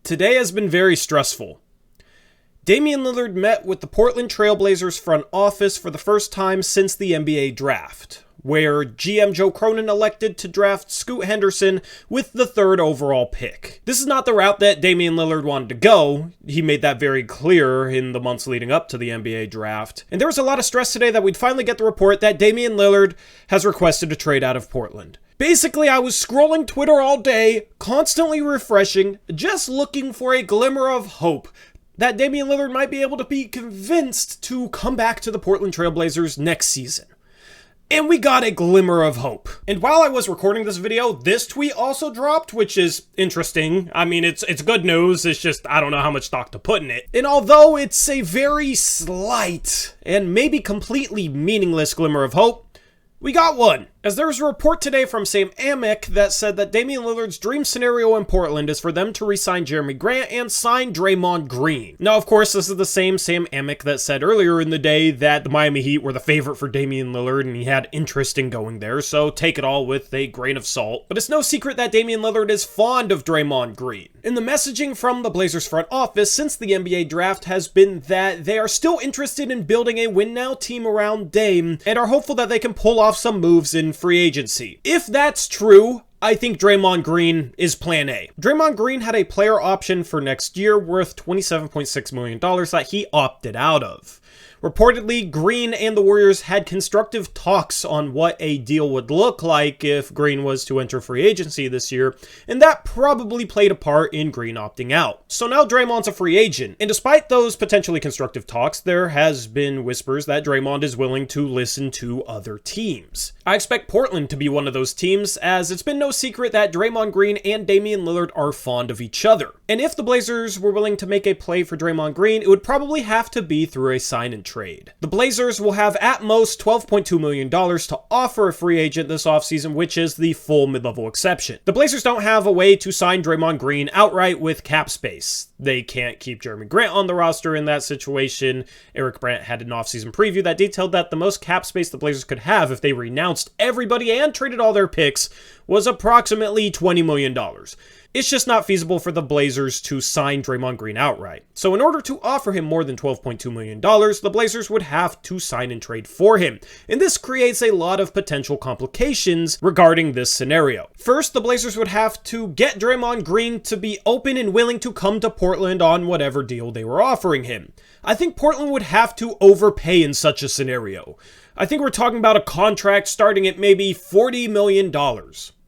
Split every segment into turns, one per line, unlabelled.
Today has been very stressful. Damian Lillard met with the Portland Trail Blazers front office for the first time since the NBA draft, where GM Joe Cronin elected to draft Scoot Henderson with the 3rd overall pick. This is not the route that Damian Lillard wanted to go. He made that very clear in the months leading up to the NBA draft. And there was a lot of stress today that we'd finally get the report that Damian Lillard has requested a trade out of Portland. Basically, I was scrolling Twitter all day, constantly refreshing, just looking for a glimmer of hope that Damian Lillard might be able to be convinced to come back to the Portland Trail Blazers next season. And we got a glimmer of hope. And while I was recording this video, this tweet also dropped, which is interesting. I mean, it's good news. It's just, I don't know how much stock to put in it. And although it's a very slight and maybe completely meaningless glimmer of hope, we got one, as there was a report today from Sam Amick that said that Damian Lillard's dream scenario in Portland is for them to re-sign Jeremy Grant and sign Draymond Green. Now, of course, this is the same Sam Amick that said earlier in the day that the Miami Heat were the favorite for Damian Lillard and he had interest in going there, so take it all with a grain of salt. But it's no secret that Damian Lillard is fond of Draymond Green. And the messaging from the Blazers front office since the NBA draft has been that they are still interested in building a win-now team around Dame and are hopeful that they can pull off some moves in free agency. If that's true, I think Draymond Green is plan A. Draymond Green had a player option for next year worth $27.6 million that he opted out of. Reportedly, Green and the Warriors had constructive talks on what a deal would look like if Green was to enter free agency this year, and that probably played a part in Green opting out. So now Draymond's a free agent, and despite those potentially constructive talks, there has been whispers that Draymond is willing to listen to other teams. I expect Portland to be one of those teams, as it's been no secret that Draymond Green and Damian Lillard are fond of each other. And if the Blazers were willing to make a play for Draymond Green, it would probably have to be through a sign and trade. The Blazers will have at most $12.2 million to offer a free agent this offseason, which is the full mid-level exception. The Blazers don't have a way to sign Draymond Green outright with cap space. They can't keep Jeremy Grant on the roster in that situation. Eric Brandt had an offseason preview that detailed that the most cap space the Blazers could have if they renounced everybody and traded all their picks was approximately $20 million. It's just not feasible for the Blazers to sign Draymond Green outright. So in order to offer him more than $12.2 million, the Blazers would have to sign and trade for him. And this creates a lot of potential complications regarding this scenario. First, the Blazers would have to get Draymond Green to be open and willing to come to Portland on whatever deal they were offering him. I think Portland would have to overpay in such a scenario. I think we're talking about a contract starting at maybe $40 million.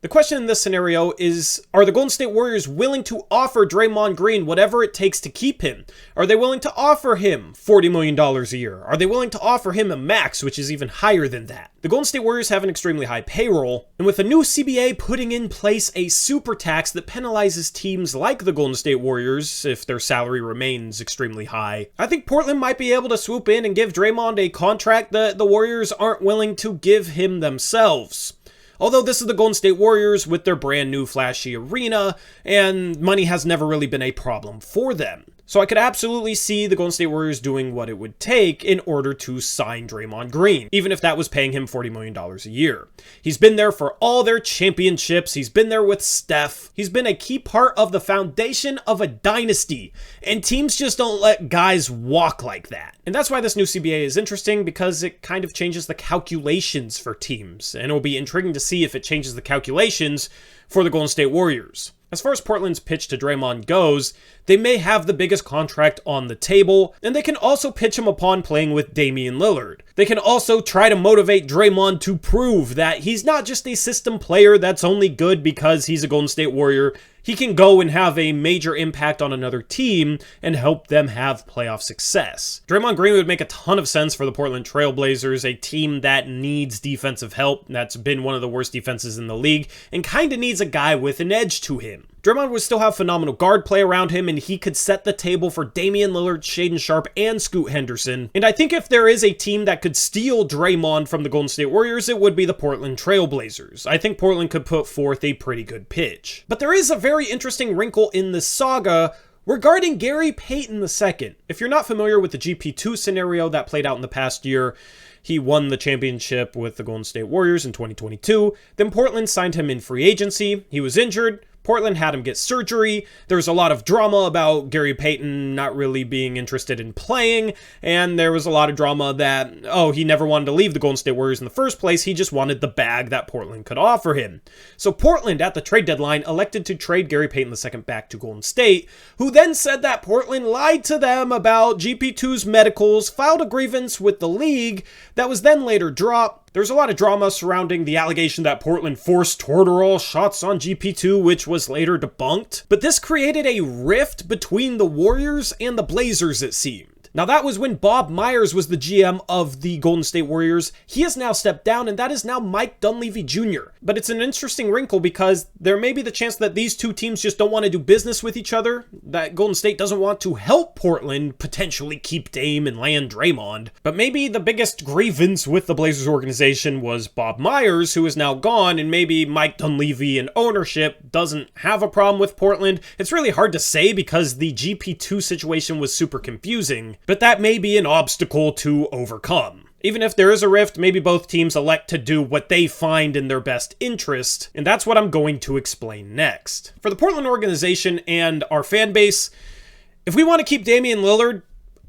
The question in this scenario is, are the Golden State Warriors willing to offer Draymond Green whatever it takes to keep him? Are they willing to offer him $40 million a year? Are they willing to offer him a max, which is even higher than that? The Golden State Warriors have an extremely high payroll, and with a new CBA putting in place a super tax that penalizes teams like the Golden State Warriors if their salary remains extremely high, I think Portland might be able to swoop in and give Draymond a contract that the Warriors aren't willing to give him themselves. Although this is the Golden State Warriors with their brand new flashy arena, and money has never really been a problem for them. So I could absolutely see the Golden State Warriors doing what it would take in order to sign Draymond Green, even if that was paying him $40 million a year. He's been there for all their championships. He's been there with Steph. He's been a key part of the foundation of a dynasty, and teams just don't let guys walk like that. And that's why this new CBA is interesting, because it kind of changes the calculations for teams, and it'll be intriguing to see if it changes the calculations for the Golden State Warriors. As far as Portland's pitch to Draymond goes, they may have the biggest contract on the table, and they can also pitch him upon playing with Damian Lillard. They can also try to motivate Draymond to prove that he's not just a system player that's only good because he's a Golden State Warrior. He can go and have a major impact on another team and help them have playoff success. Draymond Green would make a ton of sense for the Portland Trail Blazers, a team that needs defensive help, that's been one of the worst defenses in the league, and kind of needs a guy with an edge to him. Draymond would still have phenomenal guard play around him, and he could set the table for Damian Lillard, Shaedon Sharpe, and Scoot Henderson. And I think if there is a team that could steal Draymond from the Golden State Warriors, it would be the Portland Trail Blazers. I think Portland could put forth a pretty good pitch. But there is a very interesting wrinkle in this saga regarding Gary Payton II. If you're not familiar with the GP2 scenario that played out in the past year, he won the championship with the Golden State Warriors in 2022. Then Portland signed him in free agency. He was injured. Portland had him get surgery. There was a lot of drama about Gary Payton not really being interested in playing, and there was a lot of drama that, he never wanted to leave the Golden State Warriors in the first place. He just wanted the bag that Portland could offer him. So Portland, at the trade deadline, elected to trade Gary Payton II back to Golden State, who then said that Portland lied to them about GP2's medicals, filed a grievance with the league that was then later dropped. There's a lot of drama surrounding the allegation that Portland forced Tortorella shots on GP2, which was later debunked. But this created a rift between the Warriors and the Blazers, it seemed. Now, that was when Bob Myers was the GM of the Golden State Warriors. He has now stepped down, and that is now Mike Dunleavy Jr. But it's an interesting wrinkle because there may be the chance that these two teams just don't want to do business with each other, that Golden State doesn't want to help Portland potentially keep Dame and land Draymond. But maybe the biggest grievance with the Blazers organization was Bob Myers, who is now gone, and maybe Mike Dunleavy and ownership doesn't have a problem with Portland. It's really hard to say because the GP2 situation was super confusing. But that may be an obstacle to overcome. Even if there is a rift, maybe both teams elect to do what they find in their best interest, and that's what I'm going to explain next. For the Portland organization and our fan base, if we want to keep Damian Lillard,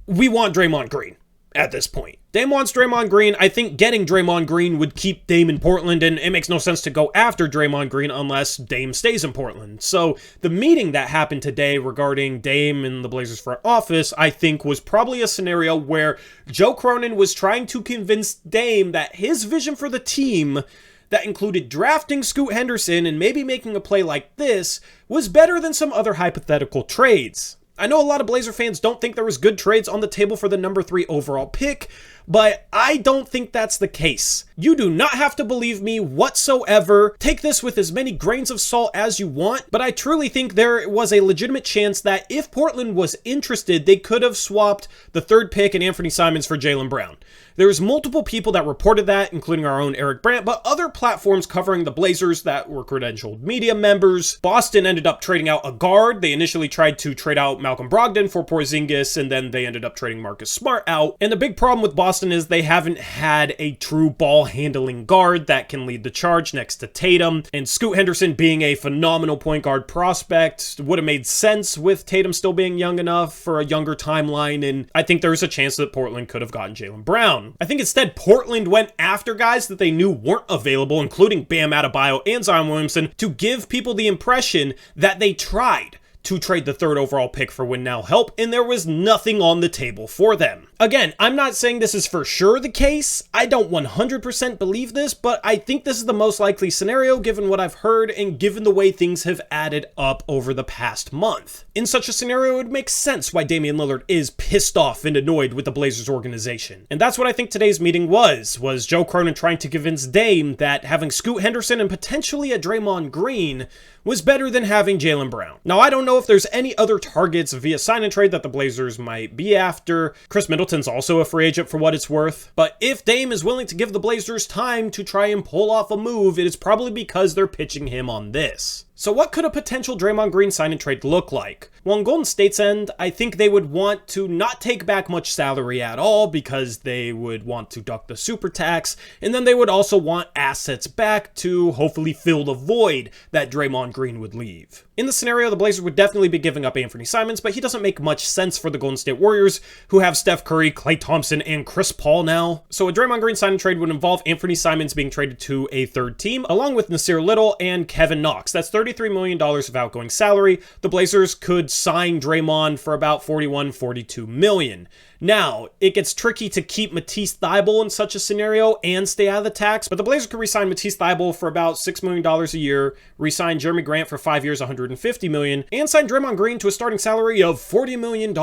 we want Draymond Green at this point. Dame wants Draymond Green. I think getting Draymond Green would keep Dame in Portland, and it makes no sense to go after Draymond Green unless Dame stays in Portland. So the meeting that happened today regarding Dame and the Blazers front office, I think, was probably a scenario where Joe Cronin was trying to convince Dame that his vision for the team, that included drafting Scoot Henderson and maybe making a play like this, was better than some other hypothetical trades. I know a lot of Blazer fans don't think there was good trades on the table for the number 3 overall pick, but I don't think that's the case. You do not have to believe me whatsoever. Take this with as many grains of salt as you want, but I truly think there was a legitimate chance that if Portland was interested, they could have swapped the 3rd pick and Anthony Simons for Jaylen Brown. There's multiple people that reported that, including our own Eric Brandt, but other platforms covering the Blazers that were credentialed media members. Boston ended up trading out a guard. They initially tried to trade out Malcolm Brogdon for Porzingis, and then they ended up trading Marcus Smart out. And the big problem with Boston is they haven't had a true ball-handling guard that can lead the charge next to Tatum. And Scoot Henderson being a phenomenal point guard prospect would have made sense with Tatum still being young enough for a younger timeline, and I think there's a chance that Portland could have gotten Jaylen Brown. I think instead Portland went after guys that they knew weren't available, including Bam Adebayo and Zion Williamson, to give people the impression that they tried to trade the 3rd overall pick for win now help, and there was nothing on the table for them. Again, I'm not saying this is for sure the case. I don't 100% believe this, but I think this is the most likely scenario given what I've heard and given the way things have added up over the past month. In such a scenario, it would make sense why Damian Lillard is pissed off and annoyed with the Blazers organization. And that's what I think today's meeting was Joe Cronin trying to convince Dame that having Scoot Henderson and potentially a Draymond Green was better than having Jaylen Brown. Now, I don't know if there's any other targets via sign and trade that the Blazers might be after. Chris Middleton's also a free agent for what it's worth. But if Dame is willing to give the Blazers time to try and pull off a move, it is probably because they're pitching him on this. So what could a potential Draymond Green sign and trade look like? Well, on Golden State's end, I think they would want to not take back much salary at all because they would want to duck the super tax, and then they would also want assets back to hopefully fill the void that Draymond Green would leave. In the scenario, the Blazers would definitely be giving up Anthony Simons, but he doesn't make much sense for the Golden State Warriors, who have Steph Curry, Klay Thompson, and Chris Paul now. So a Draymond Green sign and trade would involve Anthony Simons being traded to a 3rd team, along with Nasir Little and Kevin Knox. That's $33 million of outgoing salary. The Blazers could sign Draymond for about $41-42 million. Now, it gets tricky to keep Matisse Thybulle in such a scenario and stay out of the tax, but the Blazers could re-sign Matisse Thybulle for about $6 million a year, re-sign Jeremy Grant for 5 years, $150 million, and sign Draymond Green to a starting salary of $40 million,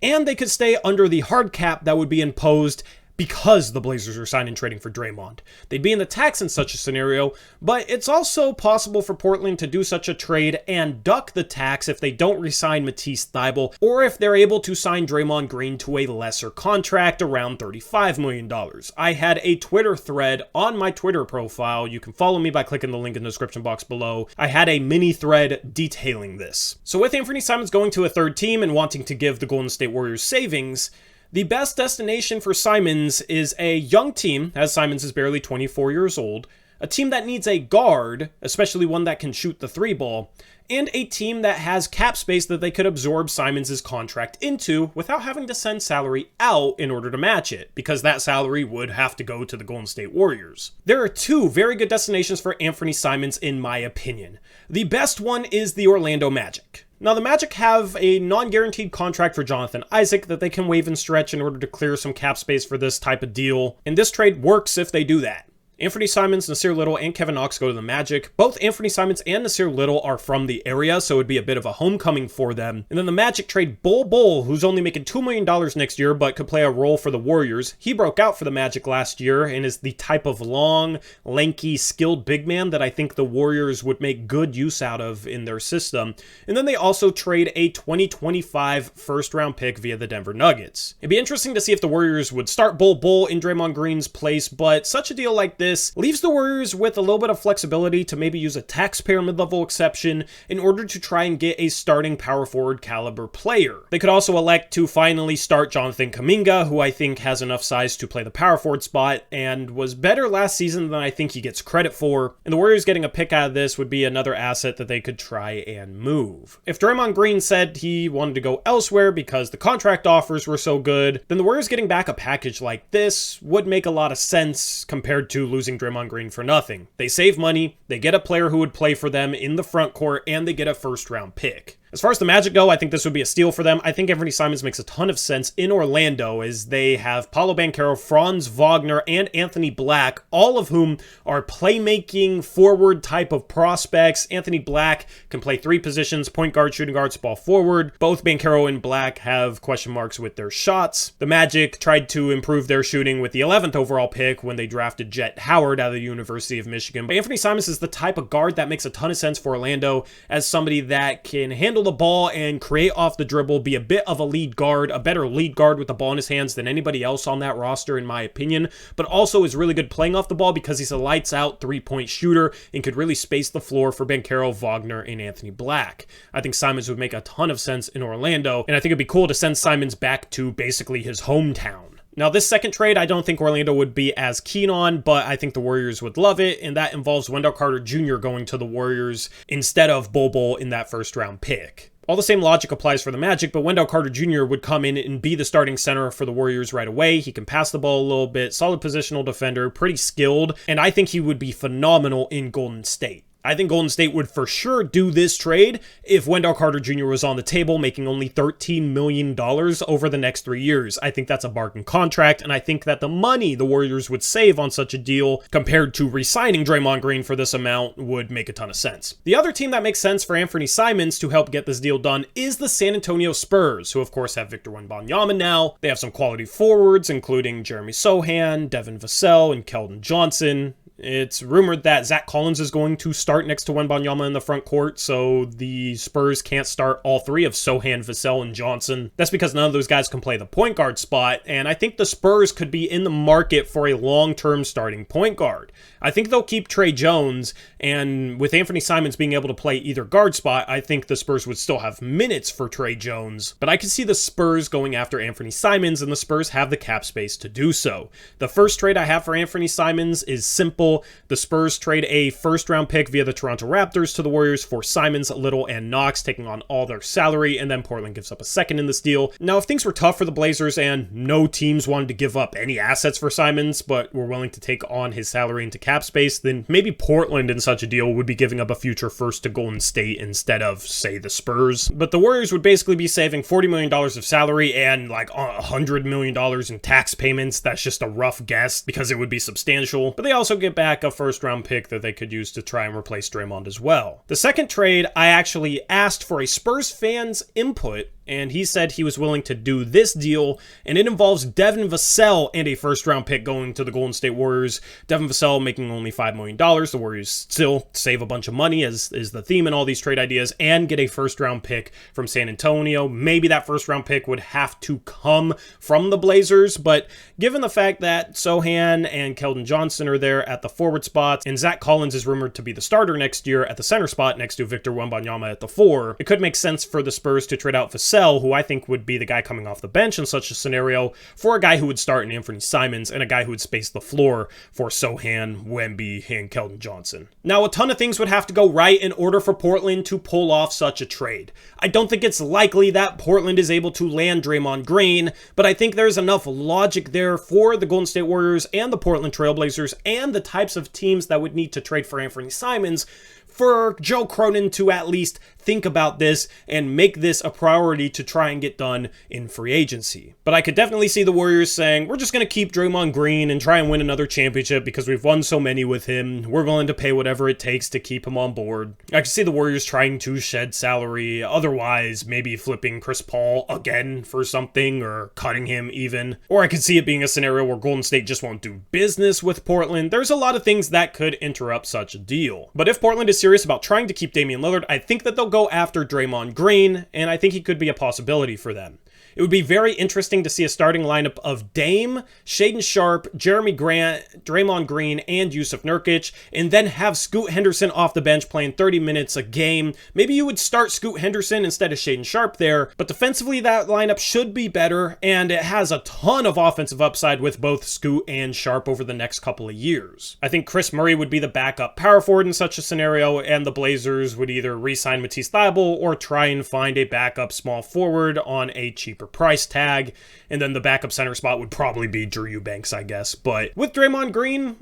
and they could stay under the hard cap that would be imposed because the Blazers are signing and trading for Draymond. They'd be in the tax in such a scenario, but it's also possible for Portland to do such a trade and duck the tax if they don't re-sign Matisse Thybulle, or if they're able to sign Draymond Green to a lesser contract around $35 million. I had a Twitter thread on my Twitter profile. You can follow me by clicking the link in the description box below. I had a mini thread detailing this. So with Anthony Simons going to a 3rd team and wanting to give the Golden State Warriors savings, the best destination for Simons is a young team, as Simons is barely 24 years old, a team that needs a guard, especially one that can shoot the three ball, and a team that has cap space that they could absorb Simons' contract into without having to send salary out in order to match it, because that salary would have to go to the Golden State Warriors. There are two very good destinations for Anthony Simons in my opinion. The best one is the Orlando Magic. Now, the Magic have a non-guaranteed contract for Jonathan Isaac that they can waive and stretch in order to clear some cap space for this type of deal, and this trade works if they do that. Anthony Simons, Nasir Little, and Kevin Knox go to the Magic. Both Anthony Simons and Nasir Little are from the area, so it would be a bit of a homecoming for them. And then the Magic trade Bol, who's only making $2 million next year, but could play a role for the Warriors. He broke out for the Magic last year and is the type of long, lanky, skilled big man that I think the Warriors would make good use out of in their system. And then they also trade a 2025 first-round pick via the Denver Nuggets. It'd be interesting to see if the Warriors would start Bol in Draymond Green's place, but such a deal like this leaves the Warriors with a little bit of flexibility to maybe use a taxpayer mid-level exception in order to try and get a starting power forward caliber player. They could also elect to finally start Jonathan Kuminga, who I think has enough size to play the power forward spot and was better last season than I think he gets credit for. And the Warriors getting a pick out of this would be another asset that they could try and move. If Draymond Green said he wanted to go elsewhere because the contract offers were so good, then the Warriors getting back a package like this would make a lot of sense compared to losing Draymond Green for nothing. They save money, they get a player who would play for them in the front court, and they get a first-round pick. As far as the Magic go, I think this would be a steal for them. I think Anthony Simons makes a ton of sense in Orlando as they have Paolo Banchero, Franz Wagner, and Anthony Black, all of whom are playmaking forward type of prospects. Anthony Black can play three positions, point guard, shooting guard, small forward. Both Banchero and Black have question marks with their shots. The Magic tried to improve their shooting with the 11th overall pick when they drafted Jet Howard out of the University of Michigan. But Anthony Simons is the type of guard that makes a ton of sense for Orlando as somebody that can handle the ball and create off the dribble, be a bit of a lead guard, a better lead guard with the ball in his hands than anybody else on that roster in my opinion, but also is really good playing off the ball because he's a lights out three-point shooter and could really space the floor for Banchero, Wagner, and Anthony Black. I think Simons would make a ton of sense in Orlando, and I think it'd be cool to send Simons back to basically his hometown. Now, this second trade, I don't think Orlando would be as keen on, but I think the Warriors would love it, and that involves Wendell Carter Jr. going to the Warriors instead of Bol in that first-round pick. All the same logic applies for the Magic, but Wendell Carter Jr. would come in and be the starting center for the Warriors right away. He can pass the ball a little bit, solid positional defender, pretty skilled, and I think he would be phenomenal in Golden State. I think Golden State would for sure do this trade if Wendell Carter Jr. was on the table making only $13 million over the next 3 years. I think that's a bargain contract, and I think that the money the Warriors would save on such a deal compared to re-signing Draymond Green for this amount would make a ton of sense. The other team that makes sense for Anthony Simons to help get this deal done is the San Antonio Spurs, who of course have Victor Wembanyama now. They have some quality forwards, including Jeremy Sohan, Devin Vassell, and Keldon Johnson. It's rumored that Zach Collins is going to start next to Wembanyama in the front court, so the Spurs can't start all three of Sohan, Vassell, and Johnson. That's because none of those guys can play the point guard spot, and I think the Spurs could be in the market for a long-term starting point guard. I think they'll keep Trey Jones, and with Anthony Simons being able to play either guard spot, I think the Spurs would still have minutes for Trey Jones, but I could see the Spurs going after Anthony Simons, and the Spurs have the cap space to do so. The first trade I have for Anthony Simons is simple. The Spurs trade a first-round pick via the Toronto Raptors to the Warriors for Simons, Little, and Knox, taking on all their salary, and then Portland gives up a second in this deal. Now, if things were tough for the Blazers and no teams wanted to give up any assets for Simons, but were willing to take on his salary into cap space, then maybe Portland in such a deal would be giving up a future first to Golden State instead of, say, the Spurs. But the Warriors would basically be saving $40 million of salary and like $100 million in tax payments. That's just a rough guess because it would be substantial. But they also get back a first-round pick that they could use to try and replace Draymond as well. The second trade, I actually asked for a Spurs fan's input, and he said he was willing to do this deal, and it involves Devin Vassell and a first-round pick going to the Golden State Warriors. Devin Vassell making only $5 million. The Warriors still save a bunch of money, as is the theme in all these trade ideas, and get a first-round pick from San Antonio. Maybe that first-round pick would have to come from the Blazers, but given the fact that Sohan and Keldon Johnson are there at the forward spots, and Zach Collins is rumored to be the starter next year at the center spot next to Victor Wembanyama at the 4, it could make sense for the Spurs to trade out Vassell sell who I think would be the guy coming off the bench in such a scenario for a guy who would start in Anthony Simons and a guy who would space the floor for Sohan, Wemby, and Keldon Johnson. Now, a ton of things would have to go right in order for Portland to pull off such a trade. I don't think it's likely that Portland is able to land Draymond Green, but I think there's enough logic there for the Golden State Warriors and the Portland Trailblazers and the types of teams that would need to trade for Anthony Simons for Joe Cronin to at least think about this and make this a priority to try and get done in free agency. But I could definitely see the Warriors saying, we're just going to keep Draymond Green and try and win another championship because we've won so many with him. We're willing to pay whatever it takes to keep him on board. I could see the Warriors trying to shed salary, otherwise maybe flipping Chris Paul again for something or cutting him even. Or I could see it being a scenario where Golden State just won't do business with Portland. There's a lot of things that could interrupt such a deal. But if Portland is serious about trying to keep Damian Lillard, I think that they'll go after Draymond Green, and I think he could be a possibility for them. It would be very interesting to see a starting lineup of Dame, Shaedon Sharpe, Jeremy Grant, Draymond Green, and Yusuf Nurkic, and then have Scoot Henderson off the bench playing 30 minutes a game. Maybe you would start Scoot Henderson instead of Shaedon Sharpe there, but defensively that lineup should be better, and it has a ton of offensive upside with both Scoot and Sharpe over the next couple of years. I think Chris Murray would be the backup power forward in such a scenario, and the Blazers would either re-sign Matisse Thybulle or try and find a backup small forward on a cheaper price tag, and then the backup center spot would probably be Drew Eubanks, I guess. But with Draymond Green,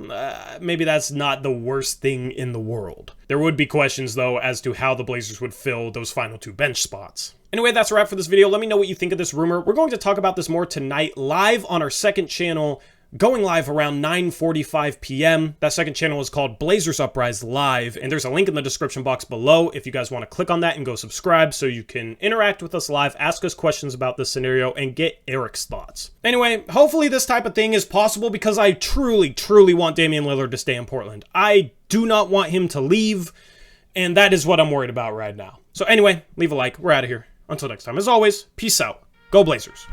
maybe that's not the worst thing in the world. There would be questions, though, as to how the Blazers would fill those final two bench spots. Anyway, that's a wrap for this video. Let me know what you think of this rumor. We're going to talk about this more tonight live on our second channel, going live around 9:45 p.m. That second channel is called Blazers Uprise Live, and there's a link in the description box below if you guys want to click on that and go subscribe so you can interact with us live, ask us questions about this scenario, and get Eric's thoughts. Anyway, hopefully this type of thing is possible because I truly, truly want Damian Lillard to stay in Portland. I do not want him to leave, and that is what I'm worried about right now. So anyway, leave a like. We're out of here. Until next time, as always, peace out. Go Blazers.